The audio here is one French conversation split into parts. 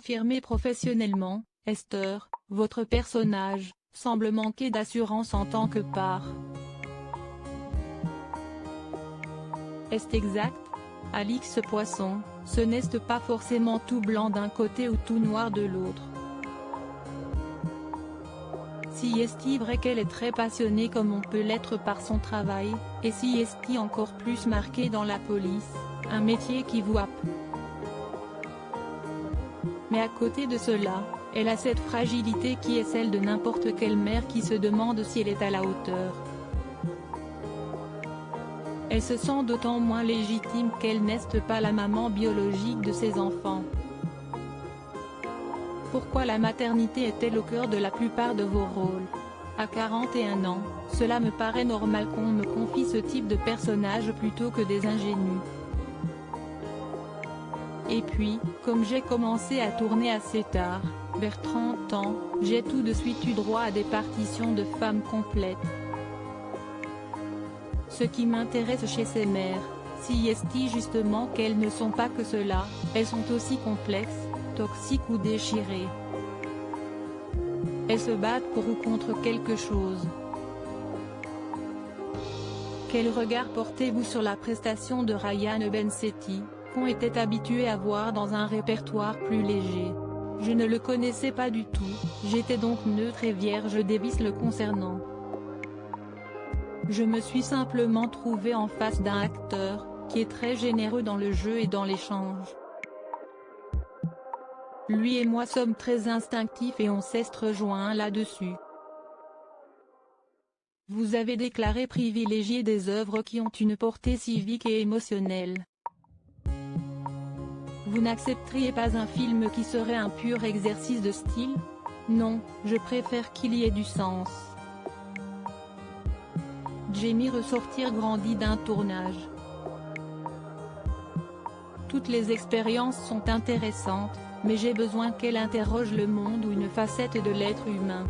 affirmer professionnellement, Esther, votre personnage, semble manquer d'assurance en tant que part. Est-ce exact? Alix Poisson, ce n'est pas forcément tout blanc d'un côté ou tout noir de l'autre. Si est-il vrai qu'elle est très passionnée comme on peut l'être par son travail, et si est-il encore plus marqué dans la police, un métier qui vous happe. Mais à côté de cela, elle a cette fragilité qui est celle de n'importe quelle mère qui se demande si elle est à la hauteur. Elle se sent d'autant moins légitime qu'elle n'est pas la maman biologique de ses enfants. Pourquoi la maternité est-elle au cœur de la plupart de vos rôles? À 41 ans, cela me paraît normal qu'on me confie ce type de personnage plutôt que des ingénus. Et puis, comme j'ai commencé à tourner assez tard, vers 30 ans, j'ai tout de suite eu droit à des partitions de femmes complètes. Ce qui m'intéresse chez ces mères, si est justement qu'elles ne sont pas que cela, elles sont aussi complexes, toxiques ou déchirées. Elles se battent pour ou contre quelque chose. Quel regard portez-vous sur la prestation de Ryan Bensetti, qu'on était habitué à voir dans un répertoire plus léger? Je ne le connaissais pas du tout, j'étais donc neutre et vierge des vices le concernant. Je me suis simplement trouvé en face d'un acteur, qui est très généreux dans le jeu et dans l'échange. Lui et moi sommes très instinctifs et on s'est rejoints là-dessus. Vous avez déclaré privilégier des œuvres qui ont une portée civique et émotionnelle. Vous n'accepteriez pas un film qui serait un pur exercice de style? Non, je préfère qu'il y ait du sens. Jamie ressortir grandi d'un tournage. Toutes les expériences sont intéressantes, mais j'ai besoin qu'elle interroge le monde ou une facette de l'être humain.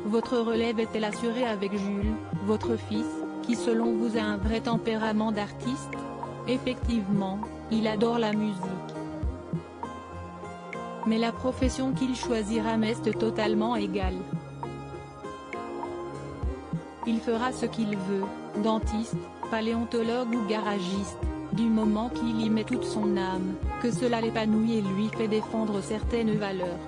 Votre relève est-elle assurée avec Jules, votre fils, qui selon vous a un vrai tempérament d'artiste? Effectivement, il adore la musique. Mais la profession qu'il choisira m'est totalement égale. Il fera ce qu'il veut, dentiste, paléontologue ou garagiste, du moment qu'il y met toute son âme, que cela l'épanouit et lui fait défendre certaines valeurs.